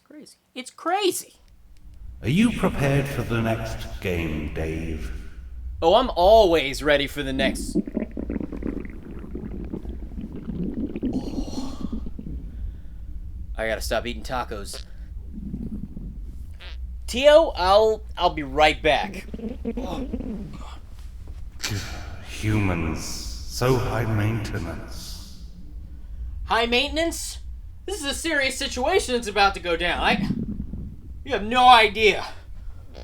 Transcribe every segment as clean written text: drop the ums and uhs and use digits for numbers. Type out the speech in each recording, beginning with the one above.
crazy. It's crazy. Are you prepared for the next game, Dave? Oh, I'm always ready for the next... Oh. I gotta stop eating tacos. Tio, I'll be right back. Oh. Humans, so high maintenance. High maintenance? This is a serious situation that's about to go down. You have no idea.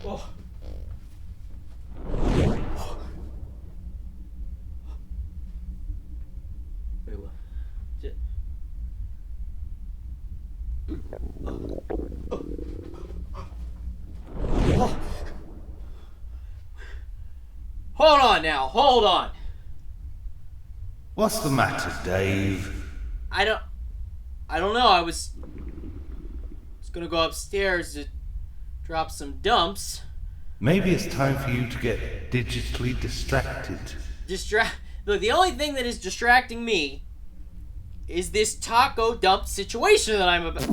Oh. Wait, what? Oh. Hold on now, hold on. What's the matter, Dave? I don't know. I was gonna go upstairs to drop some dumps. Maybe it's time for you to get digitally distracted. Look, the only thing that is distracting me is this taco dump situation that I'm about.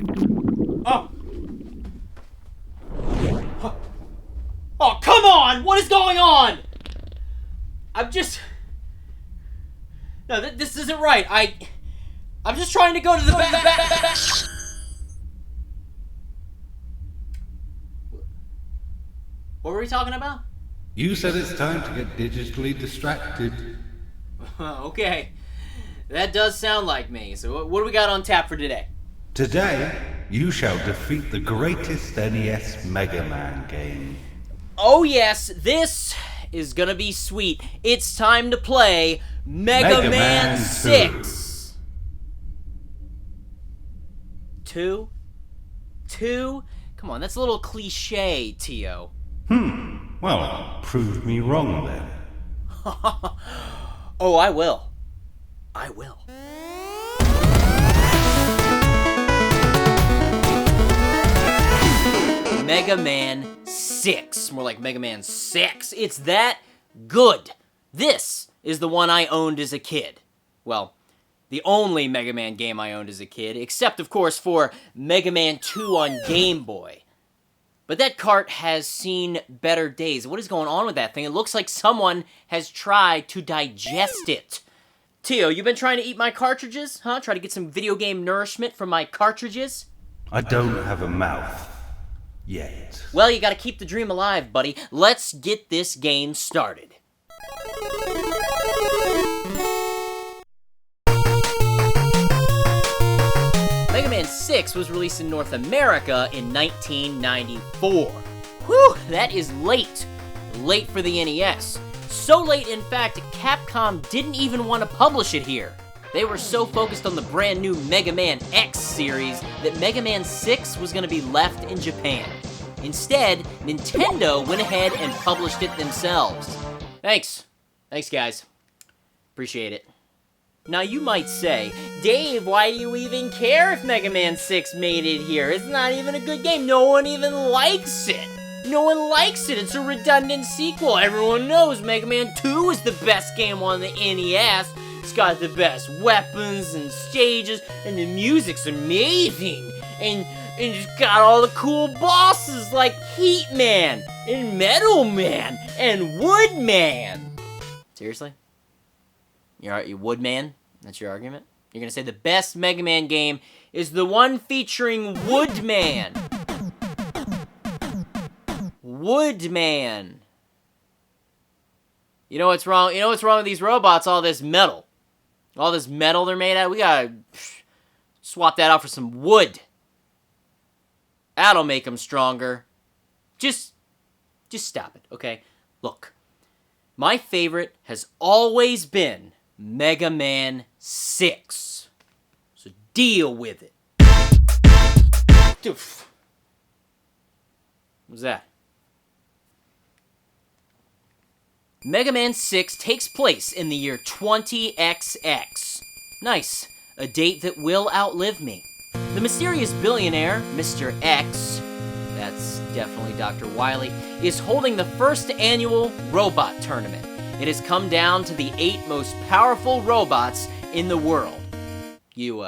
Oh. Oh, come on! What is going on? I'm just... No, this isn't right. I'm just trying to go to the back. What were we talking about? You said it's time to get digitally distracted. Okay. That does sound like me. So what do we got on tap for today? Today, you shall defeat the greatest NES Megaman game. Oh yes, this is gonna be sweet. It's time to play Megaman 6. 2? Come on, that's a little cliche, Tio. Well, prove me wrong then. Oh, I will. I will. Megaman 6. More like Megaman 6. It's that good. This is the one I owned as a kid. Well, the only Mega Man game I owned as a kid, except, of course, for Mega Man 2 on Game Boy. But that cart has seen better days. What is going on with that thing? It looks like someone has tried to digest it. Tio, you been trying to eat my cartridges? Huh? Try to get some video game nourishment from my cartridges? I don't have a mouth. Yet. Well, you gotta keep the dream alive, buddy. Let's get this game started. Mega Man 6 was released in North America in 1994. Whew, that is late. Late for the NES. So late, in fact, Capcom didn't even want to publish it here. They were so focused on the brand new Mega Man X series that Mega Man 6 was going to be left in Japan. Instead, Nintendo went ahead and published it themselves. Thanks. Thanks, guys. Appreciate it. Now, you might say, Dave, why do you even care if Mega Man 6 made it here? It's not even a good game. No one even likes it. No one likes it. It's a redundant sequel. Everyone knows Mega Man 2 is the best game on the NES. It's got the best weapons and stages, and the music's amazing. And it's got all the cool bosses like Heat Man, and Metal Man, and Wood Man. Seriously? You Wood Man? That's your argument? You're gonna say the best Mega Man game is the one featuring Wood Man. Wood Man. You know what's wrong? You know what's wrong with these robots? All this metal. All this metal they're made out of. We gotta swap that out for some wood. That'll make them stronger. Just stop it, okay? Look, my favorite has always been Mega Man 6. So deal with it. What was that? Mega Man 6 takes place in the year 20XX. Nice. A date that will outlive me. The mysterious billionaire, Mr. X, that's definitely Dr. Wily, is holding the first annual robot tournament. It has come down to the 8 most powerful robots in the world. You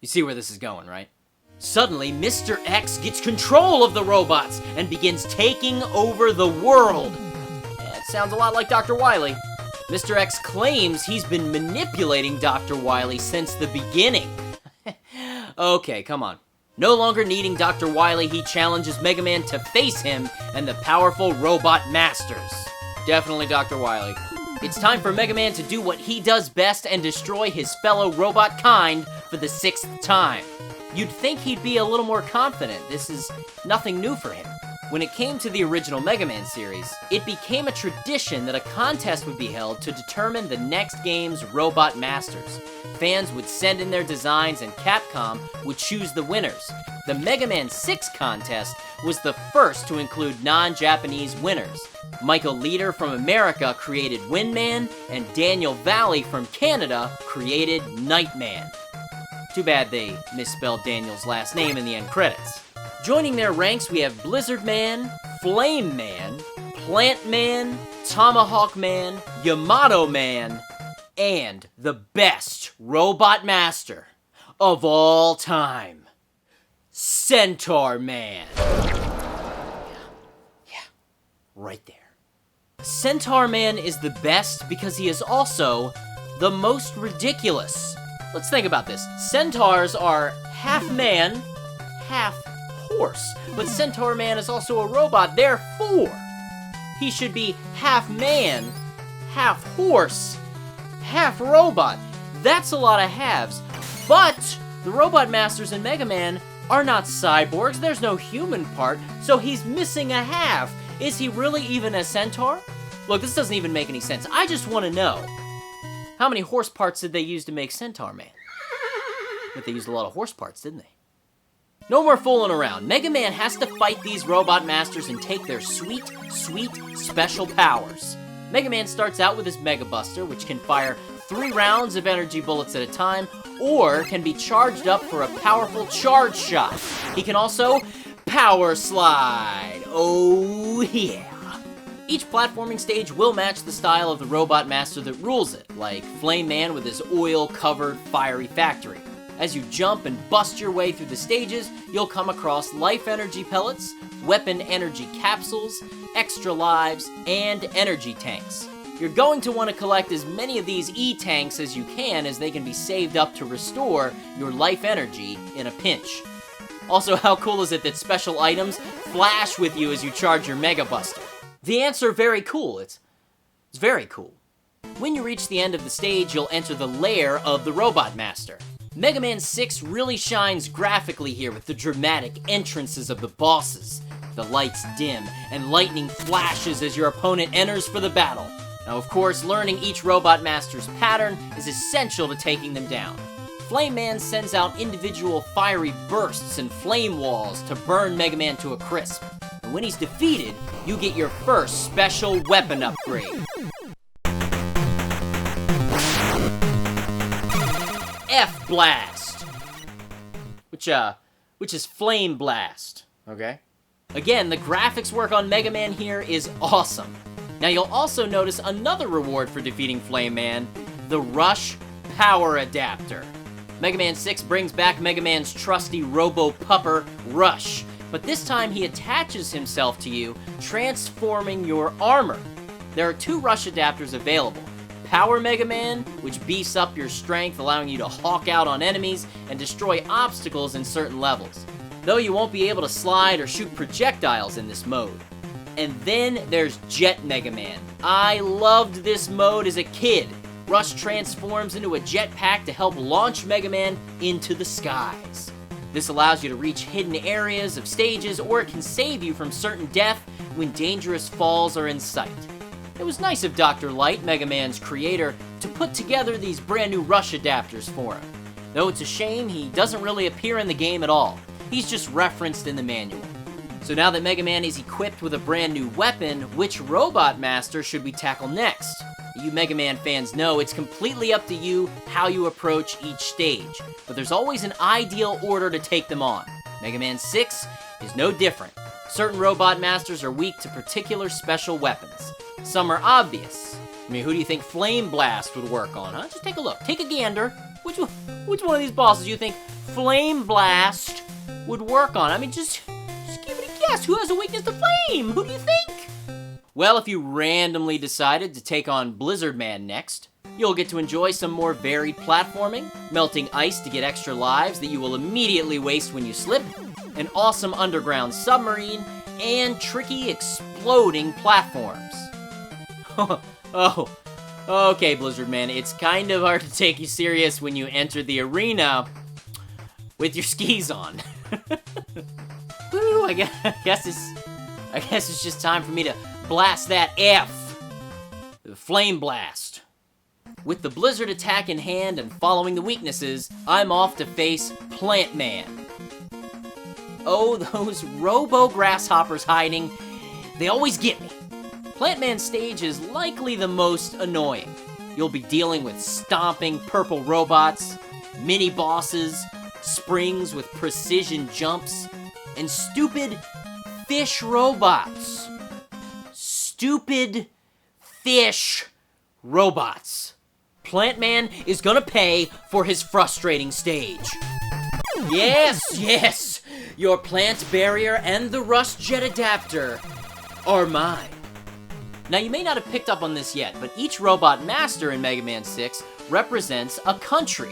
see where this is going, right? Suddenly, Mr. X gets control of the robots and begins taking over the world. That sounds a lot like Dr. Wily. Mr. X claims he's been manipulating Dr. Wily since the beginning. Okay, come on. No longer needing Dr. Wily, he challenges Megaman to face him and the powerful robot masters. Definitely Dr. Wily. It's time for Megaman to do what he does best and destroy his fellow robot kind for the 6th time. You'd think he'd be a little more confident. This is nothing new for him. When it came to the original Mega Man series, it became a tradition that a contest would be held to determine the next game's robot masters. Fans would send in their designs and Capcom would choose the winners. The Mega Man 6 contest was the first to include non-Japanese winners. Michael Leader from America created Windman, and Daniel Valley from Canada created Nightman. Too bad they misspelled Daniel's last name in the end credits. Joining their ranks, we have Blizzard Man, Flame Man, Plant Man, Tomahawk Man, Yamato Man, and the best robot master of all time, Centaur Man. Yeah, right there. Centaur Man is the best because he is also the most ridiculous. Let's think about this. Centaurs are half man, half horse, but Centaur Man is also a robot, therefore he should be half man, half horse, half robot. That's a lot of halves, but the robot masters in Mega Man are not cyborgs. There's no human part, so he's missing a half. Is he really even a centaur? Look, this doesn't even make any sense. I just want to know, how many horse parts did they use to make Centaur Man? But they used a lot of horse parts, didn't they? No more fooling around. Mega Man has to fight these robot masters and take their sweet, sweet special powers. Mega Man starts out with his Mega Buster, which can fire 3 rounds of energy bullets at a time, or can be charged up for a powerful charge shot. He can also power slide. Oh yeah. Each platforming stage will match the style of the robot master that rules it, like Flame Man with his oil-covered fiery factory. As you jump and bust your way through the stages, you'll come across life energy pellets, weapon energy capsules, extra lives, and energy tanks. You're going to want to collect as many of these E-tanks as you can, as they can be saved up to restore your life energy in a pinch. Also, how cool is it that special items flash with you as you charge your Mega Buster? The answer, very cool. It's very cool. When you reach the end of the stage, you'll enter the lair of the Robot Master. Mega Man 6 really shines graphically here with the dramatic entrances of the bosses. The lights dim, and lightning flashes as your opponent enters for the battle. Now, of course, learning each Robot Master's pattern is essential to taking them down. Flame Man sends out individual fiery bursts and flame walls to burn Mega Man to a crisp. And when he's defeated, you get your first special weapon upgrade. F-Blast, which is Flame Blast, okay? Again, the graphics work on Mega Man here is awesome. Now you'll also notice another reward for defeating Flame Man, the Rush Power Adapter. Mega Man 6 brings back Mega Man's trusty Robo-Pupper, Rush, but this time he attaches himself to you, transforming your armor. There are 2 Rush adapters available. Power Mega Man, which beefs up your strength, allowing you to hawk out on enemies and destroy obstacles in certain levels. Though you won't be able to slide or shoot projectiles in this mode. And then there's Jet Mega Man. I loved this mode as a kid. Rush transforms into a jetpack to help launch Mega Man into the skies. This allows you to reach hidden areas of stages, or it can save you from certain death when dangerous falls are in sight. It was nice of Dr. Light, Mega Man's creator, to put together these brand new Rush adapters for him. Though it's a shame he doesn't really appear in the game at all. He's just referenced in the manual. So now that Mega Man is equipped with a brand new weapon, which Robot Master should we tackle next? You Mega Man fans know it's completely up to you how you approach each stage, but there's always an ideal order to take them on. Mega Man 6 is no different. Certain Robot Masters are weak to particular special weapons. Some are obvious. I mean, who do you think Flame Blast would work on, huh? Just take a look. Take a gander. Which one of these bosses do you think Flame Blast would work on? I mean, just give it a guess. Who has a weakness to flame? Who do you think? Well, if you randomly decided to take on Blizzard Man next, you'll get to enjoy some more varied platforming, melting ice to get extra lives that you will immediately waste when you slip, an awesome underground submarine, and tricky exploding platforms. Oh, okay, Blizzard Man, it's kind of hard to take you serious when you enter the arena with your skis on. Woo, I guess it's just time for me to blast that F. The Flame Blast. With the Blizzard attack in hand and following the weaknesses, I'm off to face Plant Man. Oh, those robo-grasshoppers hiding, they always get me. Plant Man's stage is likely the most annoying. You'll be dealing with stomping purple robots, mini-bosses, springs with precision jumps, and stupid fish robots. Stupid fish robots. Plant Man is gonna pay for his frustrating stage. Yes, your plant barrier and the rust jet adapter are mine. Now you may not have picked up on this yet, but each robot master in Mega Man 6 represents a country,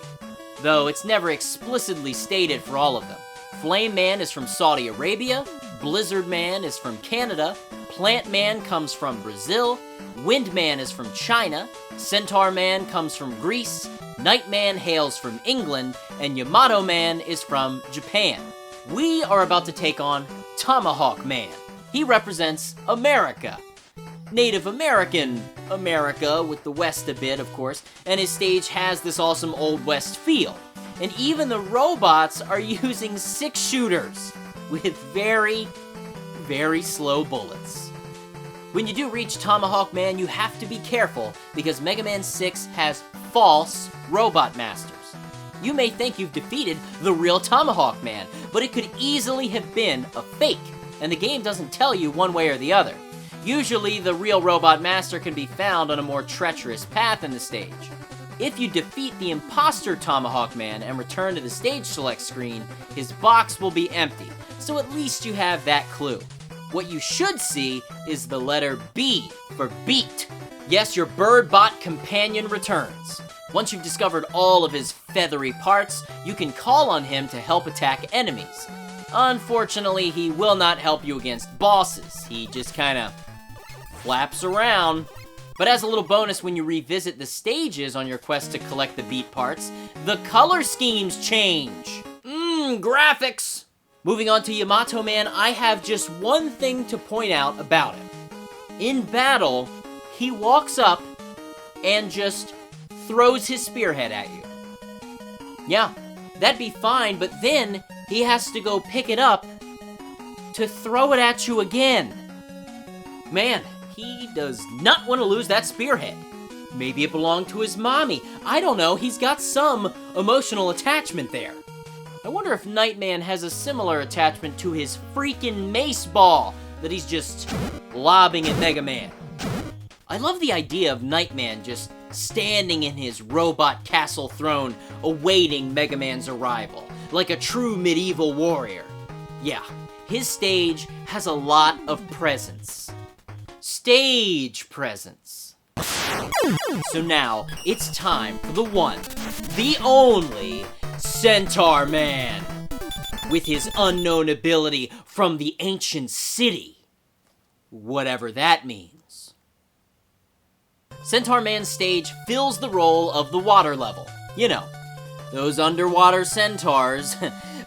though it's never explicitly stated for all of them. Flame Man is from Saudi Arabia, Blizzard Man is from Canada, Plant Man comes from Brazil, Wind Man is from China, Centaur Man comes from Greece, Night Man hails from England, and Yamato Man is from Japan. We are about to take on Tomahawk Man. He represents America. Native American America, with the West a bit, of course, and his stage has this awesome Old West feel. And even the robots are using 6-shooters with very, very slow bullets. When you do reach Tomahawk Man, you have to be careful because Mega Man 6 has false robot masters. You may think you've defeated the real Tomahawk Man, but it could easily have been a fake, and the game doesn't tell you one way or the other. Usually, the real robot master can be found on a more treacherous path in the stage. If you defeat the imposter Tomahawk Man and return to the stage select screen, his box will be empty, so at least you have that clue. What you should see is the letter B for beat. Yes, your bird bot companion returns. Once you've discovered all of his feathery parts, you can call on him to help attack enemies. Unfortunately, he will not help you against bosses. He just kinda flaps around. But as a little bonus, when you revisit the stages on your quest to collect the beat parts, the color schemes change. Graphics! Moving on to Yamato Man, I have just one thing to point out about him. In battle, he walks up and just throws his spearhead at you. Yeah, that'd be fine, but then he has to go pick it up to throw it at you again. Man, he does not want to lose that spearhead. Maybe it belonged to his mommy. I don't know, he's got some emotional attachment there. I wonder if Nightman has a similar attachment to his freaking mace ball that he's just lobbing at Mega Man. I love the idea of Nightman just standing in his robot castle throne awaiting Mega Man's arrival, like a true medieval warrior. Yeah, his stage has a lot of presence. Stage presence. So now, it's time for the one, the only Centaur Man, with his unknown ability from the ancient city. Whatever that means. Centaur Man's stage fills the role of the water level. You know, those underwater centaurs.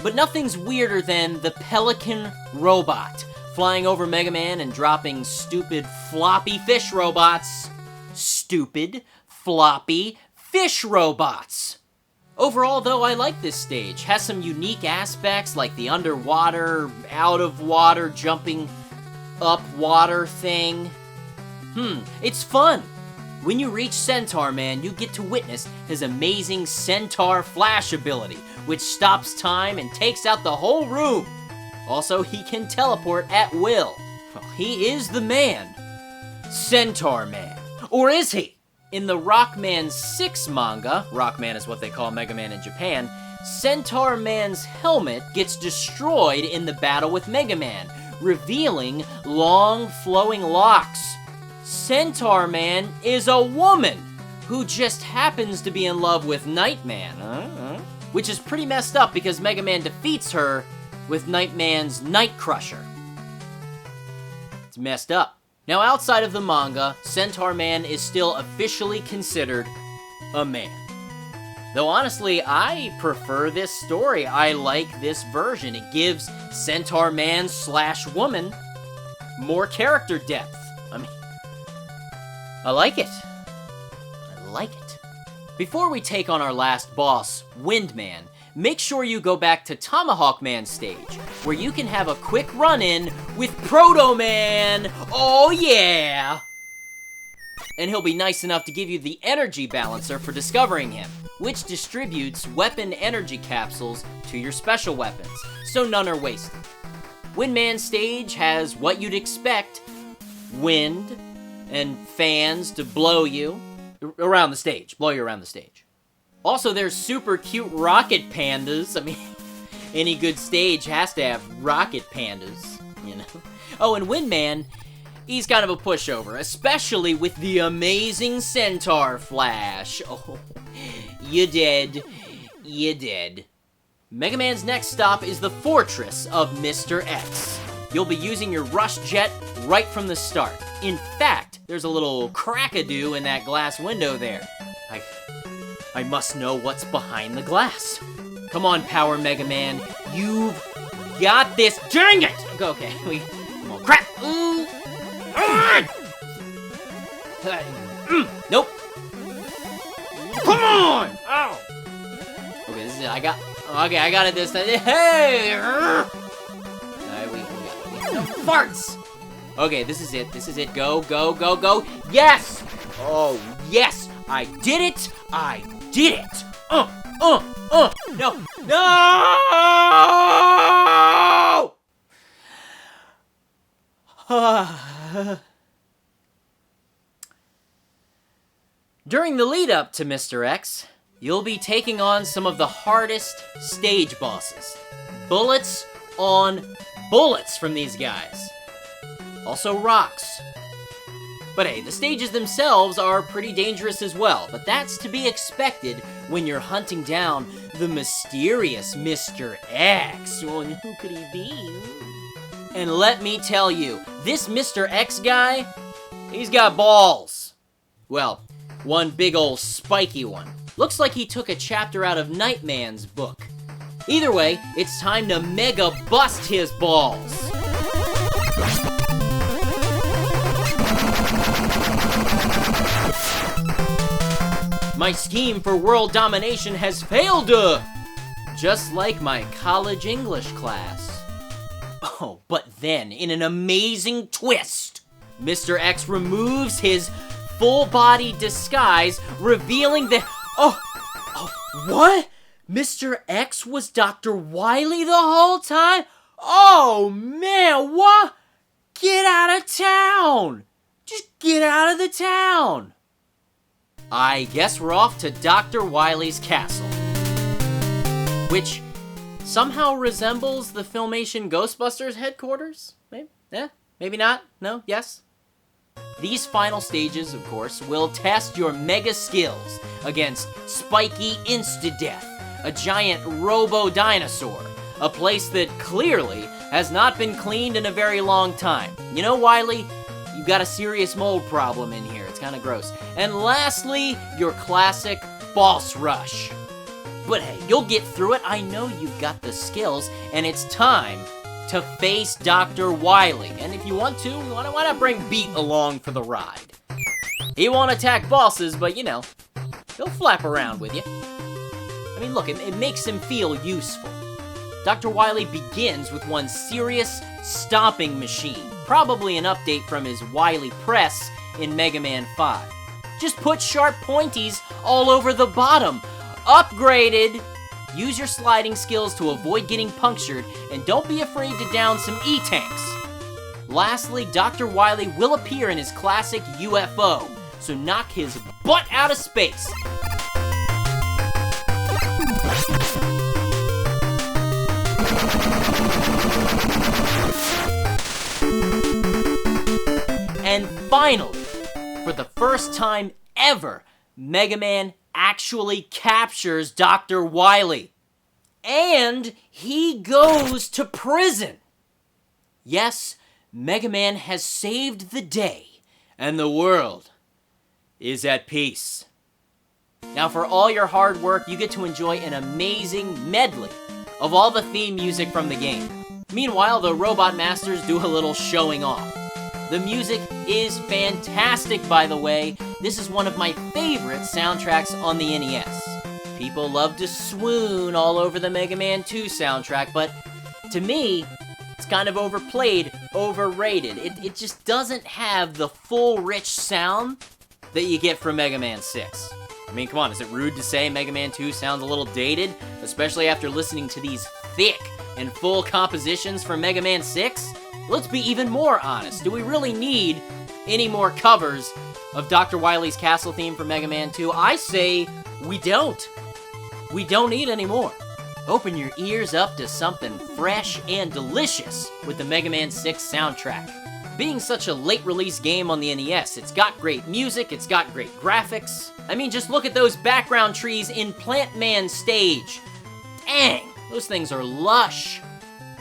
But nothing's weirder than the pelican robot, flying over Mega Man and dropping stupid floppy fish robots. Stupid floppy fish robots. Overall, though, I like this stage. Has some unique aspects like the underwater, out of water, jumping up water thing. It's fun. When you reach Centaur Man, you get to witness his amazing Centaur Flash ability, which stops time and takes out the whole room. Also, he can teleport at will. He is the man. Centaur Man. Or is he? In the Rockman 6 manga, Rockman is what they call Mega Man in Japan, Centaur Man's helmet gets destroyed in the battle with Megaman, revealing long flowing locks. Centaur Man is a woman who just happens to be in love with Nightman, which is pretty messed up because Megaman defeats her with Nightman's Night Crusher. It's messed up. Now, outside of the manga, Centaur Man is still officially considered a man. Though honestly, I prefer this story. I like this version. It gives Centaur Man / woman more character depth. I like it. I like it. Before we take on our last boss, Windman, make sure you go back to Tomahawk Man's stage, where you can have a quick run-in with Proto Man. Oh yeah! And he'll be nice enough to give you the energy balancer for discovering him, which distributes weapon energy capsules to your special weapons, so none are wasted. Windman's stage has what you'd expect: wind and fans to blow you around the stage, blow you around the stage. Also, there's super cute rocket pandas. I mean, any good stage has to have rocket pandas, you know? Oh, and Windman, he's kind of a pushover, especially with the amazing Centaur Flash. Oh, you dead. You dead. Mega Man's next stop is the fortress of Mr. X. You'll be using your rush jet right from the start. In fact, there's a little crackadoo in that glass window there. I must know what's behind the glass. Come on, Power Mega Man. You've got this. Dang it! Okay, come on, crap! Nope. Come on! Ow! Okay, this is it. I got it this time. Hey! We got farts! Okay, this is it. This is it. Go, go, go, go. Yes! Oh, yes! I did it! I did it! No! No! During the lead up to Mr. X, you'll be taking on some of the hardest stage bosses. Bullets on bullets from these guys. Also rocks. But hey, the stages themselves are pretty dangerous as well, but that's to be expected when you're hunting down the mysterious Mr. X. Well, who could he be? And let me tell you, this Mr. X guy, he's got balls. Well, one big ol' spiky one. Looks like he took a chapter out of Nightman's book. Either way, it's time to mega bust his balls. My scheme for world domination has failed, just like my college English class. Oh, but then, in an amazing twist, Mr. X removes his full-body disguise, revealing that... Oh, what? Mr. X was Dr. Wily the whole time? Oh, man, what? Get out of town! Just get out of the town! I guess we're off to Dr. Wily's castle, which somehow resembles the Filmation Ghostbusters headquarters? Maybe? Maybe not? No? Yes? These final stages, of course, will test your mega skills against Spiky Insta-Death, a giant robo-dinosaur, a place that clearly has not been cleaned in a very long time. You know, Wily, you've got a serious mold problem in here. It's kind of gross. And lastly, your classic boss rush. But hey, you'll get through it. I know you've got the skills, and it's time to face Dr. Wily. And if you want to, why not bring Beat along for the ride? He won't attack bosses, but you know, he'll flap around with you. I mean, look, it makes him feel useful. Dr. Wily begins with one serious stomping machine, probably an update from his Wily Press in Mega Man 5. Just put sharp pointies all over the bottom. Upgraded! Use your sliding skills to avoid getting punctured, and don't be afraid to down some E-tanks. Lastly, Dr. Wily will appear in his classic UFO, so knock his butt out of space. finally, for the first time ever, Mega Man actually captures Dr. Wily. And he goes to prison. Yes, Mega Man has saved the day, and the world is at peace. Now, for all your hard work, you get to enjoy an amazing medley of all the theme music from the game. Meanwhile, the Robot Masters do a little showing off. The music is fantastic, by the way. This is one of my favorite soundtracks on the NES. People love to swoon all over the Mega Man 2 soundtrack, but to me, it's kind of overplayed, overrated. It just doesn't have the full, rich sound that you get from Mega Man 6. I mean, come on, is it rude to say Mega Man 2 sounds a little dated? Especially after listening to these thick and full compositions from Mega Man 6? Let's be even more honest. Do we really need any more covers of Dr. Wily's castle theme from Mega Man 2? I say we don't. We don't need any more. Open your ears up to something fresh and delicious with the Mega Man 6 soundtrack. Being such a late release game on the NES, it's got great music, it's got great graphics. I mean, just look at those background trees in Plant Man stage. Dang, those things are lush.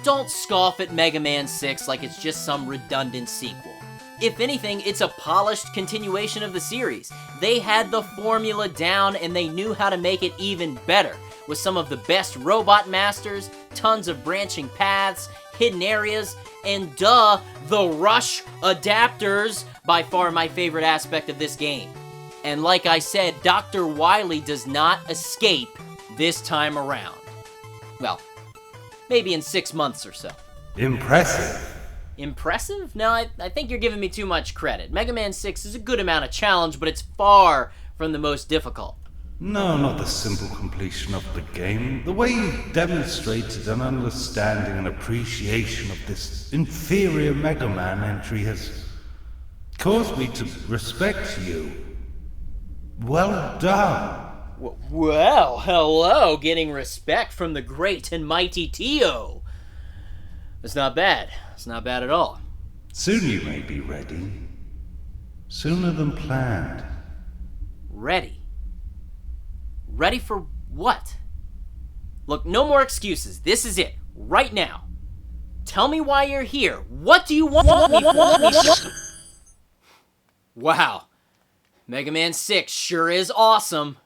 Don't scoff at Mega Man 6 like it's just some redundant sequel. If anything, it's a polished continuation of the series. They had the formula down and they knew how to make it even better, with some of the best robot masters, tons of branching paths, hidden areas, and the rush adapters, by far my favorite aspect of this game. And like I said, Dr. Wily does not escape this time around. Well, maybe in 6 months or so. Impressive. Impressive? No, I think you're giving me too much credit. Mega Man 6 is a good amount of challenge, but it's far from the most difficult. No, not the simple completion of the game. The way you demonstrated an understanding and appreciation of this inferior Mega Man entry has caused me to respect you. Well done. Well, hello, getting respect from the great and mighty Tio. It's not bad. It's not bad at all. Soon you may be ready. Sooner than planned. Ready? Ready for what? Look, no more excuses. This is it. Right now. Tell me why you're here. What do you want me? Wow. Mega Man 6 sure is awesome.